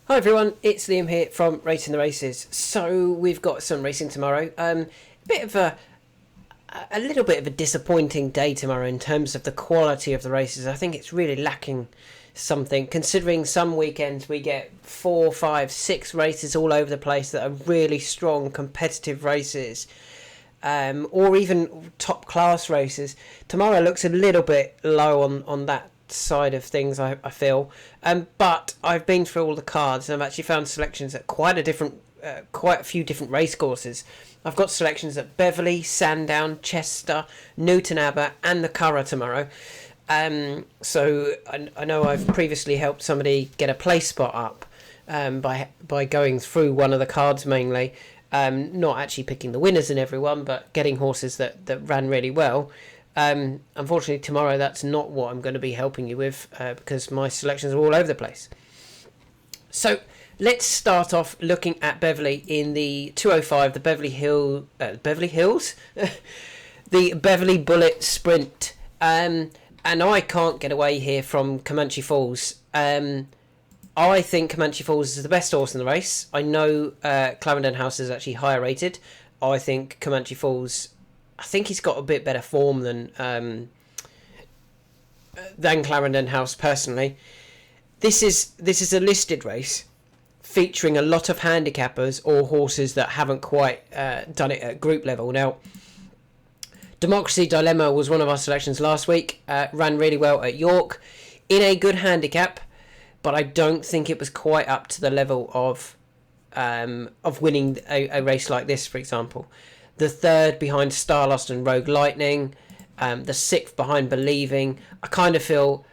Hi everyone, it's Liam here from Rating the Races. So we've got some racing tomorrow. Bit of a little bit of a disappointing day tomorrow in terms of the quality of the races. I think it's really lacking something, considering some weekends we get 4, 5, 6 races all over the place that are really strong competitive races, or even top class races. Tomorrow looks a little bit low on that side of things, I feel, but I've been through all the cards and I've actually found selections at quite a few different race courses. I've got selections at Beverly, Sandown, Chester, Newton Abbot and the Curragh tomorrow. So I know I've previously helped somebody get a place spot up by going through one of the cards mainly, not actually picking the winners in everyone, but getting horses that ran really well. Unfortunately tomorrow that's not what I'm going to be helping you with, because my selections are all over the place. So let's start off looking at Beverly in the 205, the Beverly Hills, the Beverly Bullet Sprint, and I can't get away here from Comanche Falls. I think Comanche Falls is the best horse in the race. I know Clarendon House is actually higher rated. I think Comanche Falls, I think he's got a bit better form than Clarendon House personally. This is a listed race featuring a lot of handicappers or horses that haven't quite done it at group level. Now, Democracy Dilemma was one of our selections last week. Ran really well at York in a good handicap, but I don't think it was quite up to the level of winning a race like this, for example. The third behind Starlost and Rogue Lightning, the sixth behind Believing. I kind of feel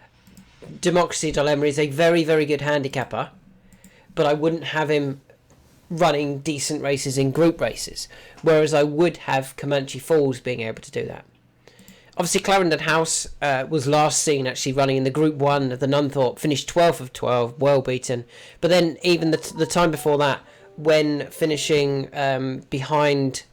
Democracy Dilemma is a very, very good handicapper, but I wouldn't have him running decent races in group races, whereas I would have Comanche Falls being able to do that. Obviously, Clarendon House was last seen actually running in the Group 1 of the Nunthorpe, finished 12th of 12, well beaten. But then even the time before that, when finishing behind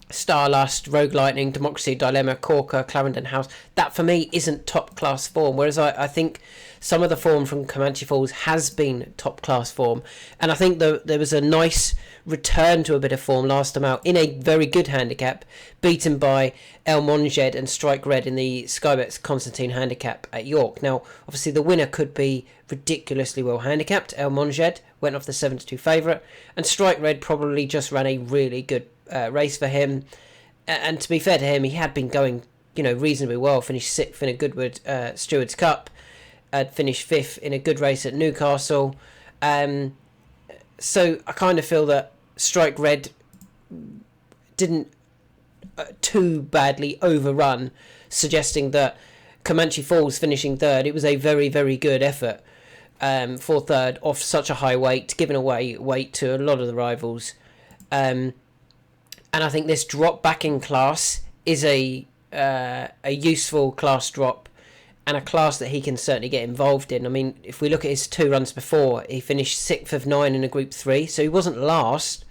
Starlust, Rogue Lightning, Democracy Dilemma, Corker, Clarendon House, that for me isn't top class form, whereas I think some of the form from Comanche Falls has been top class form, and I think there was a nice return to a bit of form last time out in a very good handicap, beaten by El Monged and Strike Red in the Skybets Constantine handicap at York. Now obviously the winner could be ridiculously well handicapped. El Monged went off the 7-2 favourite, and Strike Red probably just ran a really good race for him, and to be fair to him, he had been going reasonably well. Finished 6th in a Goodwood Stewards Cup, finished 5th in a good race at Newcastle, so I kind of feel that Strike Red didn't too badly overrun, suggesting that Comanche Falls finishing third, it was a very, very good effort for third off such a high weight, giving away weight to a lot of the rivals. And I think this drop back in class is a useful class drop, and a class that he can certainly get involved in. I mean, if we look at his 2 runs before, he finished 6th of 9 in a Group 3, so he wasn't last.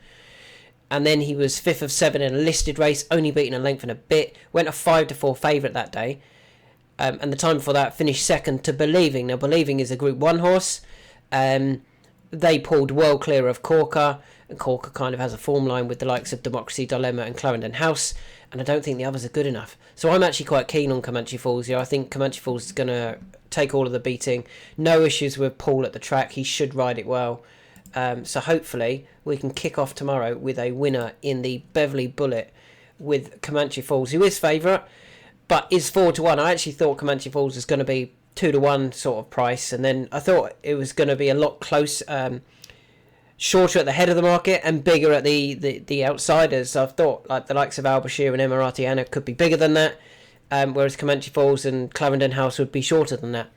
And then he was 5th of 7 in a listed race, only beaten a length and a bit. Went a 5-4 favourite that day. And the time before that, finished 2nd to Believing. Now, Believing is a Group 1 horse. They pulled well clear of Corker, and Corker kind of has a form line with the likes of Democracy Dilemma and Clarendon House, and I don't think the others are good enough. So I'm actually quite keen on Comanche Falls here. I think Comanche Falls is going to take all of the beating. No issues with Paul at the track. He should ride it well. So hopefully we can kick off tomorrow with a winner in the Beverly Bullet with Comanche Falls, who is favourite, but is 4-1. I actually thought Comanche Falls was going to be 2-1 sort of price, and then I thought it was going to be a lot close, shorter at the head of the market and bigger at the outsiders. So I've thought like the likes of Albashir and Emirati Anna could be bigger than that, whereas Comanche Falls and Clarendon House would be shorter than that.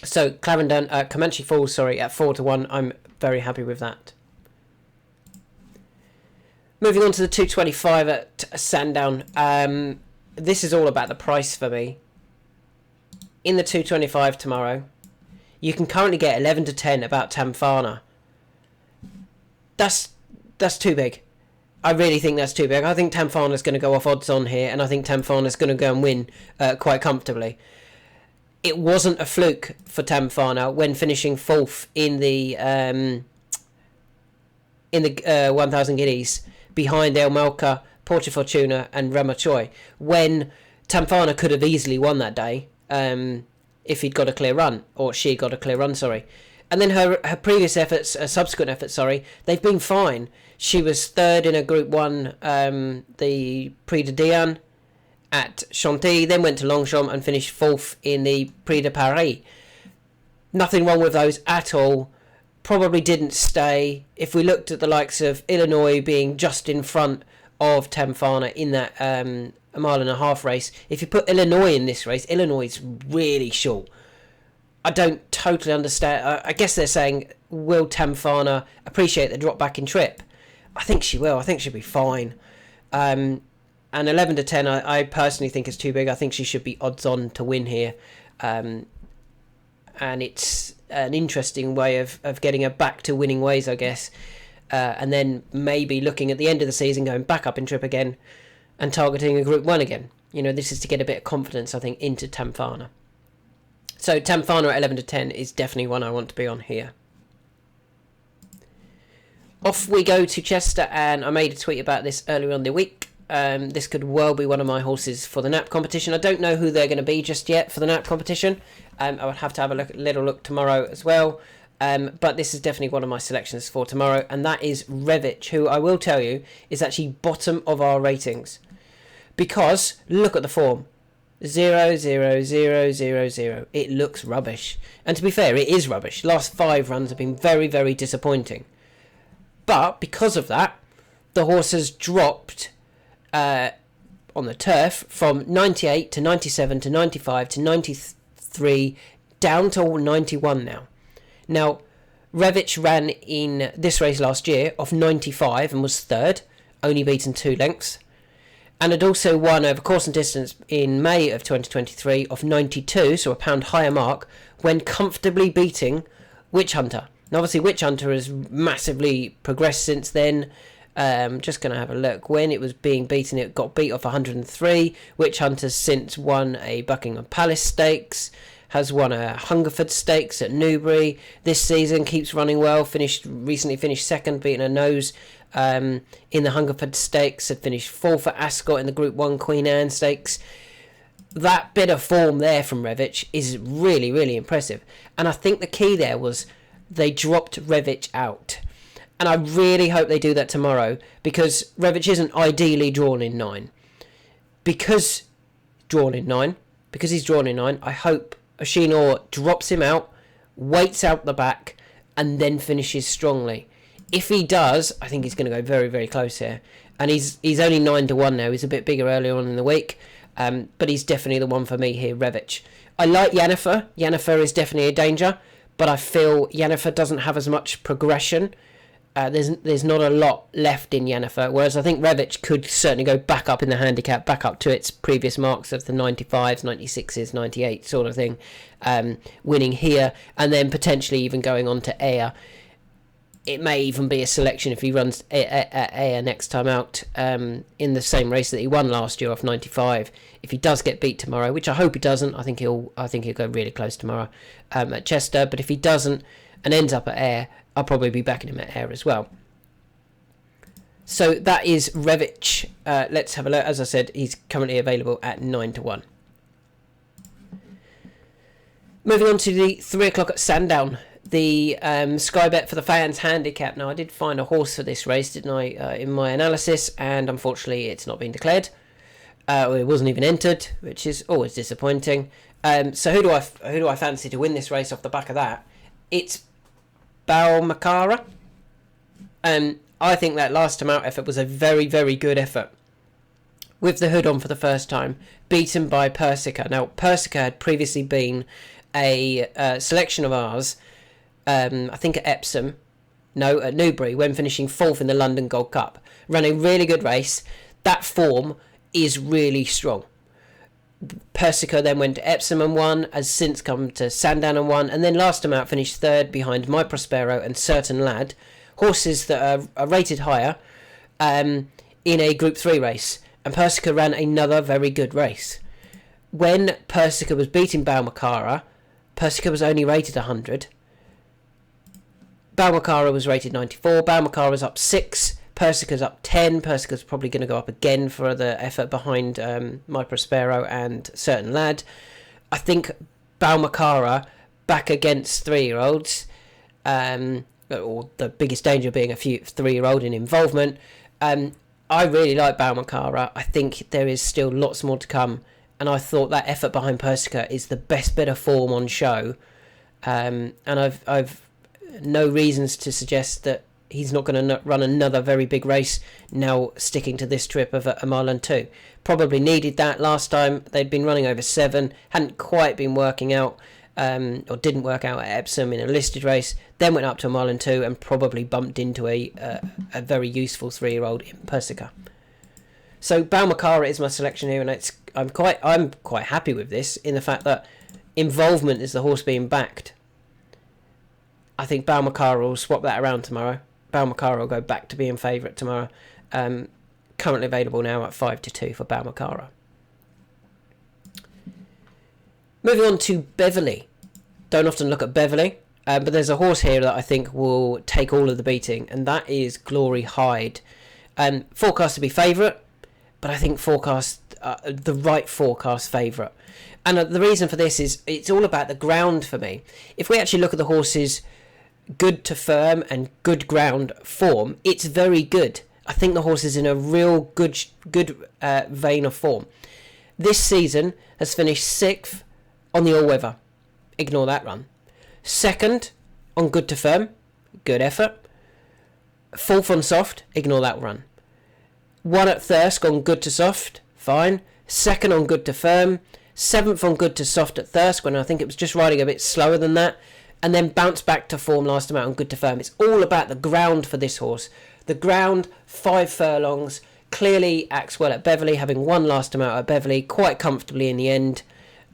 So Comanche Falls, at 4-1, I'm very happy with that. Moving on to the 225 at Sandown. This is all about the price for me. In the 225 tomorrow, you can currently get 11-10 about Tamfana. That's too big. I really think that's too big. I think Tamfana's going to go off odds on here, and I think Tamfana's going to go and win quite comfortably. it wasn't a fluke for Tamfana when finishing fourth in the 1,000 guineas behind El Malka, Porta Fortuna and Ramachoy, when Tamfana could have easily won that day if he'd got a clear run, or she got a clear run, sorry. And then her previous efforts, subsequent efforts, they've been fine. She was third in a Group 1, the Prix de Diane at Chantilly, then went to Longchamp and finished fourth in the Prix de Paris. Nothing wrong with those at all. Probably didn't stay. If we looked at the likes of Illinois being just in front of Tamfana in that a mile and a half race, if you put Illinois in this race, Illinois is really short. I don't totally understand. I guess they're saying, will Tamfana appreciate the drop back in trip? I think she will. I think she'll be fine. And 11 to 10, I personally think is too big. I think she should be odds on to win here. And it's an interesting way of getting her back to winning ways, I guess. And then maybe looking at the end of the season, going back up in trip again and targeting a Group 1 again. You know, this is to get a bit of confidence, I think, into Tamfana. So Tamfana at 11 to 10 is definitely one I want to be on here. Off we go to Chester, and I made a tweet about this earlier on in the week. This could well be one of my horses for the NAP competition. I don't know who they're going to be just yet for the NAP competition. I would have to have a little look tomorrow as well. But this is definitely one of my selections for tomorrow, and that is Revich, who I will tell you is actually bottom of our ratings. Because look at the form. 0, 0, 0, 0, 0. It looks rubbish. And to be fair, it is rubbish. Last 5 runs have been very, very disappointing. But because of that, the horse has dropped on the turf from 98 to 97 to 95 to 93 down to 91 now. Now, Revich ran in this race last year off 95 and was third, only beaten 2 lengths. And had also won over course and distance in May of 2023 of 92, so a pound higher mark, when comfortably beating Witch Hunter. Now, obviously, Witch Hunter has massively progressed since then. Just going to have a look. When it was being beaten, it got beat off 103. Witch Hunter's since won a Buckingham Palace Stakes, has won a Hungerford Stakes at Newbury. This season keeps running well. Recently finished second, beating a nose in the Hungerford Stakes. Had finished fourth at Ascot in the Group 1 Queen Anne Stakes. That bit of form there from Revich is really, really impressive. And I think the key there was they dropped Revich out. And I really hope they do that tomorrow, because Revich isn't ideally drawn in 9. Because he's drawn in 9, I hope Oshinor drops him out, waits out the back, and then finishes strongly. If he does, I think he's going to go very, very close here. And he's only 9 to 1 now. He's a bit bigger earlier on in the week. But he's definitely the one for me here, Revich. I like Yennefer. Yennefer is definitely a danger. But I feel Yennefer doesn't have as much progression. There's not a lot left in Yennefer. Whereas I think Revich could certainly go back up in the handicap, back up to its previous marks of the 95s, 96s, 98 sort of thing. Winning here. And then potentially even going on to Air. It may even be a selection if he runs Air next time out in the same race that he won last year off 95. If he does get beat tomorrow, which I hope he doesn't, I think he'll go really close tomorrow at Chester. But if he doesn't and ends up at Air, I'll probably be backing him at Air as well. So that is Revich. Let's have a look. As I said, he's currently available at 9 to 1. Moving on to the 3 o'clock at Sandown. The Sky Bet for the fans handicap. Now, I did find a horse for this race, didn't I, in my analysis, and unfortunately it's not been declared. It wasn't even entered, which is always disappointing. So who do I fancy to win this race off the back of that? It's Balmakara. I think that last time out effort was a very, very good effort. With the hood on for the first time, beaten by Persica. Now, Persica had previously been a selection of ours, I think at Newbury, when finishing 4th in the London Gold Cup. Ran a really good race. That form is really strong. Persica then went to Epsom and won, has since come to Sandown and won, and then last time out finished 3rd behind My Prospero and Certain Lad, horses that are rated higher in a Group 3 race. And Persica ran another very good race. when Persica was beating Balmacara, Persica was only rated 100. Balmacara was rated 94. Balmacara's up 6. Persica's up 10. Persica's probably going to go up again for the effort behind My Prospero and Certain Lad. I think Balmacara back against 3-year-olds, or the biggest danger being a few 3-year-old in involvement. I really like Balmacara. I think there is still lots more to come, and I thought that effort behind Persica is the best bit of form on show, and I've no reasons to suggest that he's not going to run another very big race now, sticking to this trip of a mile and 2. Probably needed that last time. They'd been running over 7, hadn't quite been working out, or didn't work out at Epsom in a listed race, then went up to a mile and 2 and probably bumped into a very useful 3-year-old in Persica. So Balmacara is my selection here, and I'm quite happy with this, in the fact that involvement is the horse being backed. I think Balmacara will swap that around tomorrow. Balmacara will go back to being favourite tomorrow. Currently available now at 5-2 for Balmacara. Moving on to Beverly. Don't often look at Beverly, but there's a horse here that I think will take all of the beating, and that is Glory Hyde. Forecast to be favourite, but I think the right forecast favourite. And the reason for this is it's all about the ground for me. If we actually look at the horse's good to firm and good ground form, it's very good. I think the horse is in a real good vein of form. This season has finished 6th on the all-weather. Ignore that run. 2nd on good to firm. Good effort. 4th on soft. Ignore that run. 1 at Thirsk on good to soft. Fine. 2nd on good to firm. 7th on good to soft at Thirsk, when I think it was just riding a bit slower than that. And then bounced back to form last time out on good to firm. It's all about the ground for this horse. The ground, 5 furlongs. Clearly acts well at Beverley, having won last time out at Beverley quite comfortably in the end.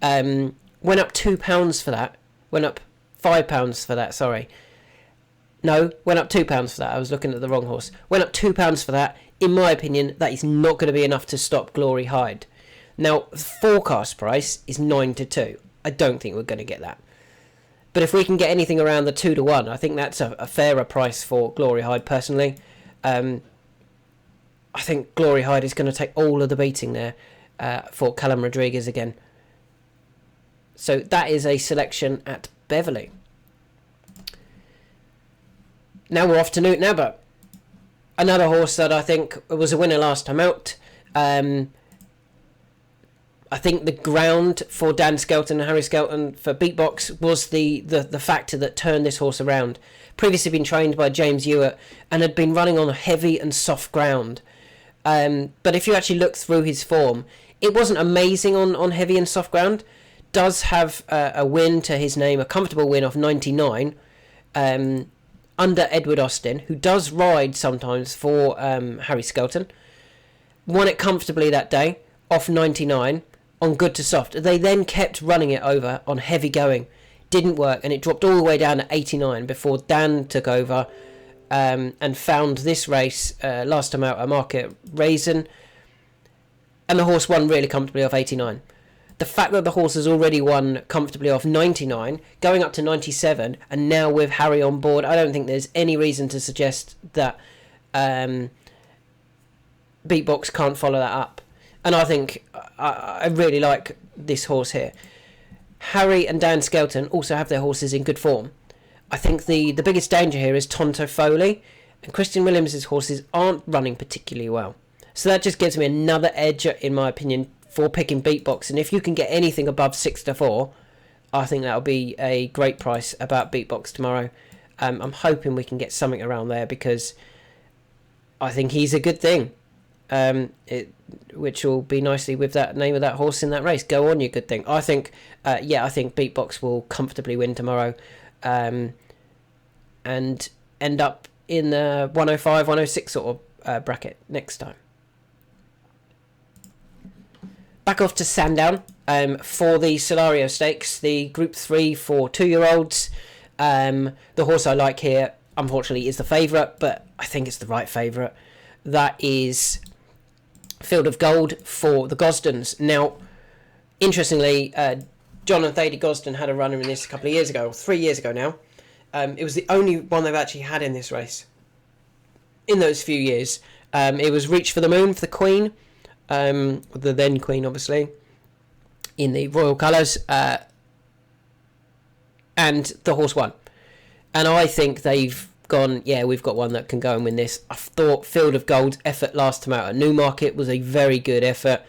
Went up £2 for that. Went up £5 for that, sorry. No, went up £2 for that. I was looking at the wrong horse. Went up £2 for that. In my opinion, that is not going to be enough to stop Glory Hyde. Now, the forecast price is 9-2. I don't think we're going to get that. But if we can get anything around the 2-1, I think that's a fairer price for Glory Hyde, personally. I think Glory Hyde is going to take all of the beating there for Callum Rodriguez again. So that is a selection at Beverley. Now we're off to Newton Abbot. Another horse that I think was a winner last time out. I think the ground for Dan Skelton and Harry Skelton for Beatbox was the factor that turned this horse around. Previously been trained by James Ewart and had been running on heavy and soft ground. But if you actually look through his form, it wasn't amazing on heavy and soft ground. Does have a win to his name, a comfortable win off 99 under Edward Austin, who does ride sometimes for Harry Skelton. Won it comfortably that day off 99 on good to soft. They then kept running it over on heavy going. Didn't work, and it dropped all the way down to 89 before Dan took over and found this race last time out at Market Raisin, and the horse won really comfortably off 89. The fact that the horse has already won comfortably off 99, going up to 97, and now with Harry on board, I don't think there's any reason to suggest that Beatbox can't follow that up. And I think I really like this horse here. Harry and Dan Skelton also have their horses in good form. I think the biggest danger here is Tonto Foley, and Christian Williams' horses aren't running particularly well. So that just gives me another edge, in my opinion, for picking Beatbox. And if you can get anything above 6-4, I think that'll be a great price about Beatbox tomorrow. I'm hoping we can get something around there, because I think he's a good thing. Which will be nicely with that name of that horse in that race. Go on, you good thing. I think Beatbox will comfortably win tomorrow, and end up in the 105, 106 sort of bracket next time. Back off to Sandown for the Salario Stakes, the Group 3 for 2-year-olds. The horse I like here, unfortunately, is the favourite, but I think it's the right favourite. That is Field of Gold for the Gosdens. Now, Interestingly, John and Thady Gosden had a runner in this a couple of years ago, 3 years ago now. It was the only one they've actually had in this race in those few years. It was Reach for the Moon for the Queen, the then Queen, obviously, in the royal colours, and the horse won. And I think they've gone, yeah, we've got one that can go and win this. I thought Field of Gold's effort last time out at Newmarket was a very good effort.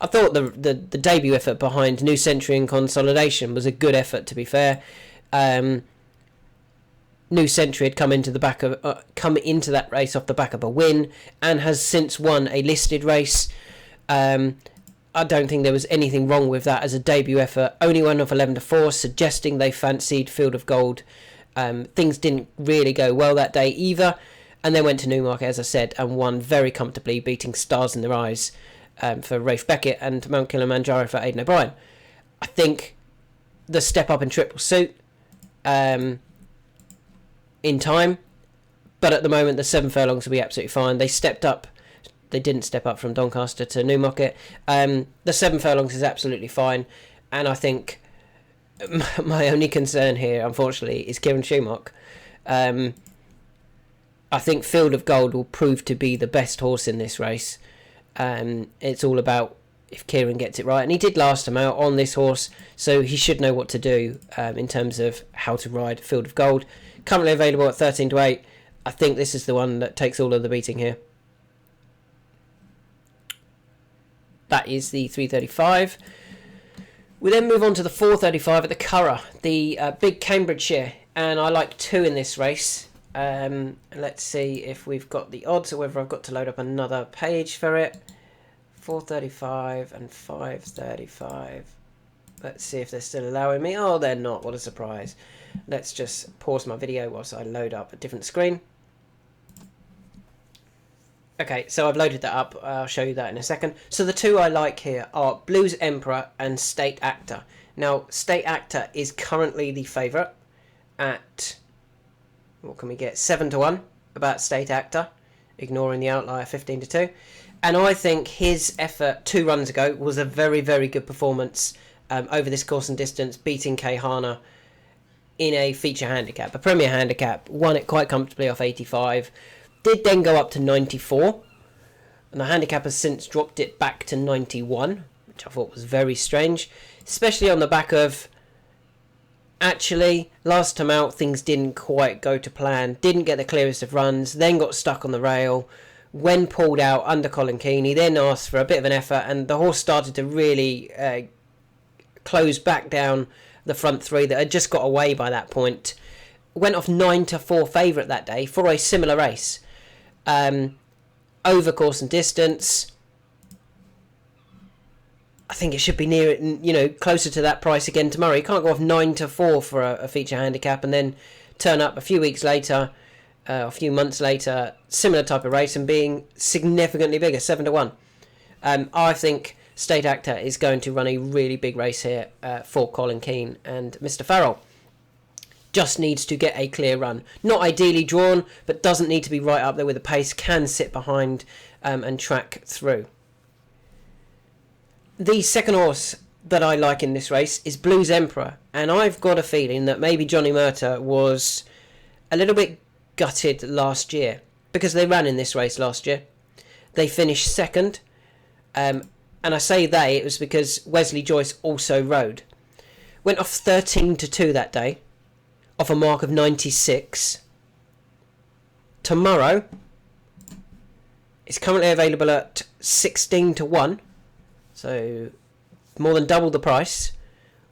I thought the debut effort behind New Century and Consolidation was a good effort, to be fair. New Century had come into that race off the back of a win and has since won a listed race. I don't think there was anything wrong with that as a debut effort. Only one off 11 to 4, suggesting they fancied Field of Gold. Things didn't really go well that day either, and they went to Newmarket, as I said, and won very comfortably, beating Stars in Their Eyes for Rafe Beckett and Mount Kilimanjaro for Aidan O'Brien. I think the step up in triple suit in time, but at the moment the 7 furlongs will be absolutely fine. They didn't step up from Doncaster to Newmarket. The 7 furlongs is absolutely fine, and I think my only concern here, unfortunately, is Kieran Schumacher. I think Field of Gold will prove to be the best horse in this race. It's all about if Kieran gets it right, and he did last time out on this horse, so he should know what to do in terms of how to ride Field of Gold. Currently available at 13 to 8. I think this is the one that takes all of the beating here. That is the 335. We then move on to the 435 at the Curragh, the big Cambridgeshire, and I like 2 in this race. Let's see if we've got the odds or whether I've got to load up another page for it. 435 and 535. Let's see if they're still allowing me. Oh, they're not. What a surprise. Let's just pause my video whilst I load up a different screen. Okay, so I've loaded that up. I'll show you that in a second. So the 2 I like here are Blues Emperor and State Actor. Now, State Actor is currently the favourite at, what can we get, 7 to 1 about State Actor, ignoring the outlier 15 to 2. And I think his effort 2 runs ago was a very, very good performance over this course and distance, beating Kehana in a feature handicap, a Premier handicap, won it quite comfortably off 85. Did then go up to 94, and the handicap has since dropped it back to 91, which I thought was very strange, especially on the back of, actually, last time out things didn't quite go to plan, didn't get the clearest of runs, then got stuck on the rail, when pulled out under Colin Keane, he then asked for a bit of an effort, and the horse started to really close back down the front 3 that had just got away by that point. Went off 9 to 4 favourite that day for a similar race. Over course and distance, I think it should be near, closer to that price again tomorrow. You can't go off 9 to 4 for a feature handicap and then turn up a few weeks later, a few months later, similar type of race and being significantly bigger, 7 to 1. I think State Actor is going to run a really big race here for Colin Keane, and Mr. Farrell just needs to get a clear run. Not ideally drawn, but doesn't need to be right up there with the pace, can sit behind and track through. The second horse that I like in this race is Blues Emperor, and I've got a feeling that maybe Johnny Murtagh was a little bit gutted last year, because they ran in this race last year. They finished second, and I say it was because Wesley Joyce also rode. Went off 13 to 2 that day, off a mark of 96. Tomorrow is currently available at 16 to 1, so more than double the price,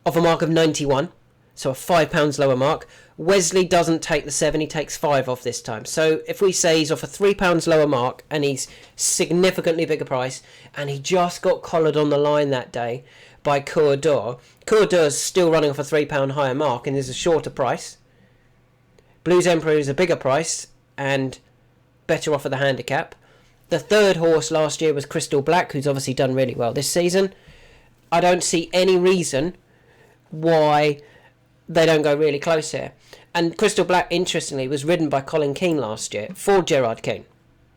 off a mark of 91, so a £5 lower mark. Wesley doesn't take the 7, he takes 5 off this time. So if we say he's off a £3 lower mark and he's significantly bigger price, and he just got collared on the line that day by Curragh. Curragh's still running off a £3 higher mark and is a shorter price. Blues Emperor is a bigger price and better off at the handicap. The third horse last year was Crystal Black, who's obviously done really well this season. I don't see any reason why they don't go really close here. And Crystal Black, interestingly, was ridden by Colin Keane last year for Gerard Keane,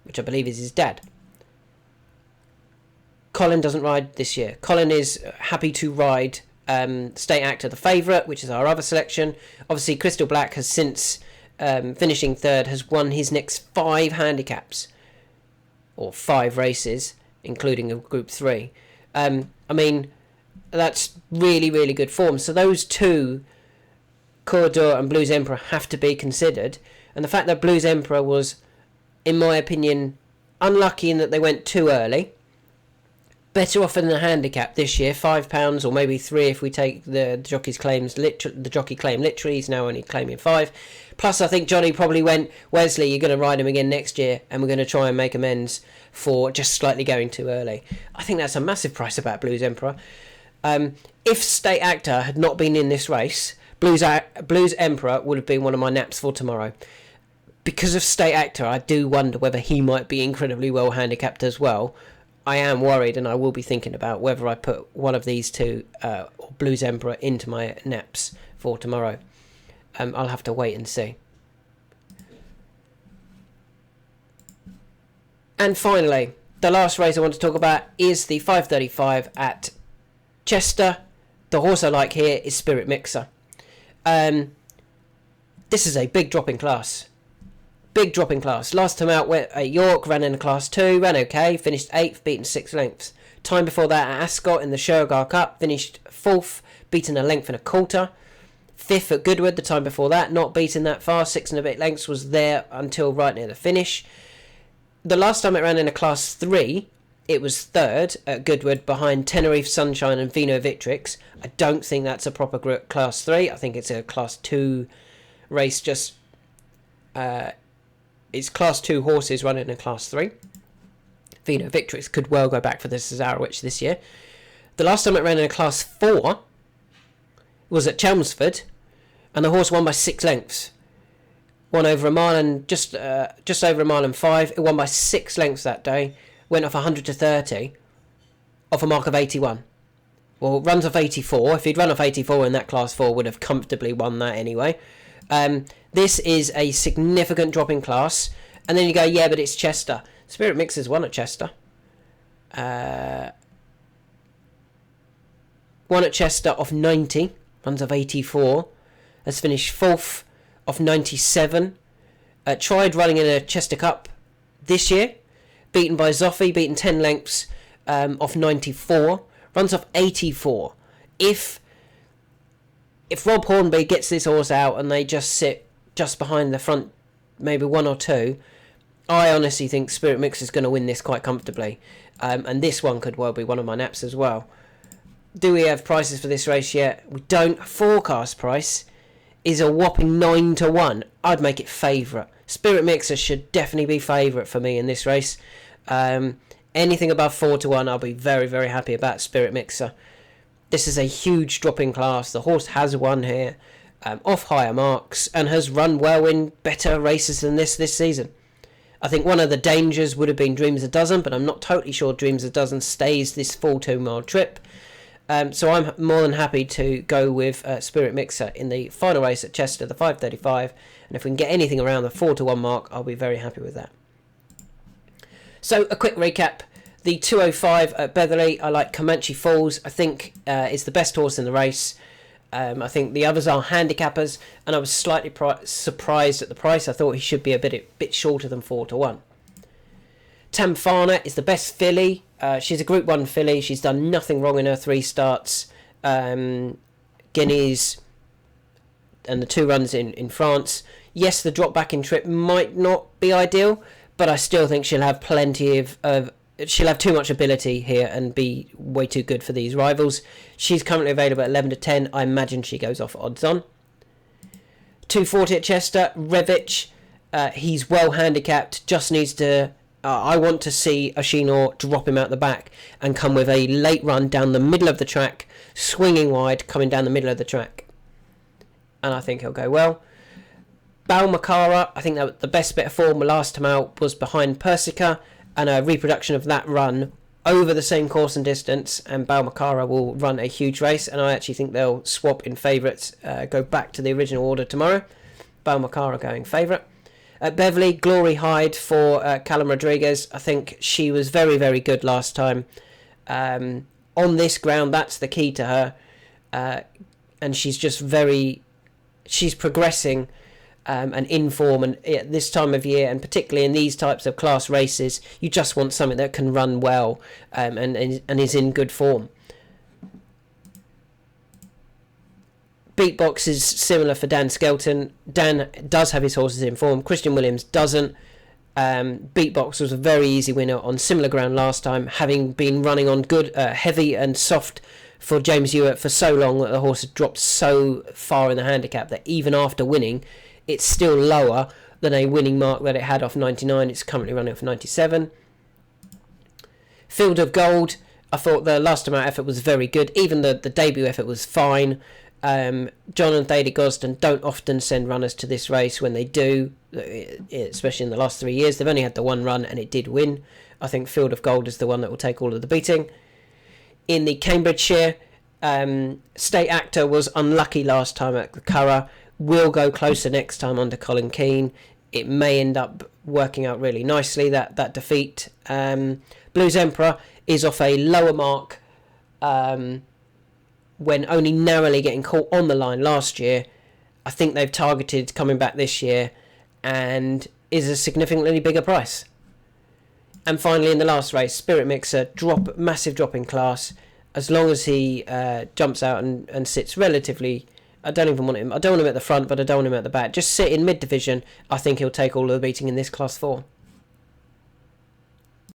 which I believe is his dad. Colin doesn't ride this year. Colin is happy to ride State Actor, the favourite, which is our other selection. Obviously, Crystal Black has since finishing third, has won his next 5 handicaps, or 5 races, including a Group 3. I mean, that's really, really good form. So those two, Curragh and Blues Emperor, have to be considered. And the fact that Blues Emperor was, in my opinion, unlucky in that they went too early. Better off in the handicap this year, £5 or maybe 3 if we take the jockey's claims. The jockey claim literally, he's now only claiming 5. Plus, I think Johnny probably went, Wesley, you're going to ride him again next year, and we're going to try and make amends for just slightly going too early. I think that's a massive price about Blues Emperor. If State Actor had not been in this race, Blues Emperor would have been one of my naps for tomorrow. Because of State Actor, I do wonder whether he might be incredibly well handicapped as well. I am worried, and I will be thinking about whether I put one of these two, Blues Emperor, into my naps for tomorrow. I'll have to wait and see. And finally, the last race I want to talk about is the 5:35 at Chester. The horse I like here is Spirit Mixer. This is a big drop in class. Big drop in class. Last time out went at York, ran in a class 2, ran okay, finished 8th, beaten 6 lengths. Time before that at Ascot in the Curragh Cup, finished 4th, beaten a length and a quarter. 5th at Goodwood the time before that, not beaten that far, 6 and a bit lengths, was there until right near the finish. The last time it ran in a class 3, it was 3rd at Goodwood behind Tenerife Sunshine and Vino Victrix. I don't think that's a proper class 3. I think it's a class 2 race, just... it's class 2 horses running in class 3. Vino Victrix could well go back for the Cesarewitch this year. The last time it ran in a class 4 was at Chelmsford, and the horse won by 6 lengths. Won over a mile and just over a mile and 5. It won by 6 lengths that day. Went off 100 to 30 off a mark of 81. Well, runs off 84. If he'd run off 84 in that class 4, would have comfortably won that anyway. This is a significant drop in class. And then you go, yeah, but it's Chester. Spirit Mixer's won at Chester. Won at Chester off 90. Runs off 84. Has finished 4th off 97. Tried running in a Chester Cup this year. Beaten by Zoffy. Beaten 10 lengths off 94. Runs off 84. If Rob Hornby gets this horse out and they just sit just behind the front, maybe 1 or 2, I honestly think Spirit Mix is going to win this quite comfortably. And this one could well be one of my naps as well. Do we have prices for this race yet? We don't. Forecast price is a whopping 9 to 1. I'd make it favourite. Spirit Mixer should definitely be favourite for me in this race. Anything above 4 to 1, I'll be very, very happy about Spirit Mixer. This is a huge drop in class. The horse has won here off higher marks and has run well in better races than this season. I think one of the dangers would have been Dreams a Dozen, but I'm not totally sure Dreams a Dozen stays this full 2-mile trip. So I'm more than happy to go with Spirit Mixer in the final race at Chester, the 5:35. And if we can get anything around the 4 to 1 mark, I'll be very happy with that. So a quick recap. The 205 at Beverley, I like Comanche Falls. I think it's the best horse in the race. I think the others are handicappers, and I was slightly surprised at the price. I thought he should be a bit shorter than 4 to 1. Tamfana is the best filly. She's a Group 1 filly. She's done nothing wrong in her 3 starts. Guineas and the 2 runs in France. Yes, the drop back in trip might not be ideal, but I still think she'll have plenty of she'll have too much ability here and be way too good for these rivals. She's currently available at 11 to 10. I imagine she goes off odds on. 240 at Chester. Revich, he's well handicapped. Just needs to... I want to see Ashinor drop him out the back and come with a late run down the middle of the track, swinging wide, coming down the middle of the track. And I think he'll go well. Balmakara, I think that the best bit of form last time out was behind Persica, and a reproduction of that run over the same course and distance, and Balmakara will run a huge race, and I actually think they'll swap in favourites, go back to the original order tomorrow. Balmakara going favourite. At Beverley, Glory Hyde for Callum Rodriguez. I think she was very, very good last time. On this ground, that's the key to her. And she's just she's progressing and in form. And at this time of year, and particularly in these types of class races, you just want something that can run well and is in good form. Beatbox is similar for Dan Skelton. Dan does have his horses in form. Christian Williams doesn't. Beatbox was a very easy winner on similar ground last time, having been running on good, heavy and soft for James Ewart for so long that the horse had dropped so far in the handicap that even after winning, it's still lower than a winning mark that it had off 99. It's currently running off 97. Field of Gold, I thought the last amount effort was very good. Even the debut effort was fine. John and Thady Gosden don't often send runners to this race. When they do, especially in the last 3 years, they've only had the one run and it did win. I think Field of Gold is the one that will take all of the beating. In the Cambridgeshire, State Actor was unlucky last time at the Curragh. Will go closer next time under Colin Keane. It may end up working out really nicely, that defeat. Blues Emperor is off a lower mark when only narrowly getting caught on the line last year. I think they've targeted coming back this year and is a significantly bigger price. And finally, in the last race, Spirit Mixer, massive drop in class. As long as he jumps out and sits relatively, I don't even want him. I don't want him at the front, but I don't want him at the back. Just sit in mid-division. I think he'll take all of the beating in this Class 4.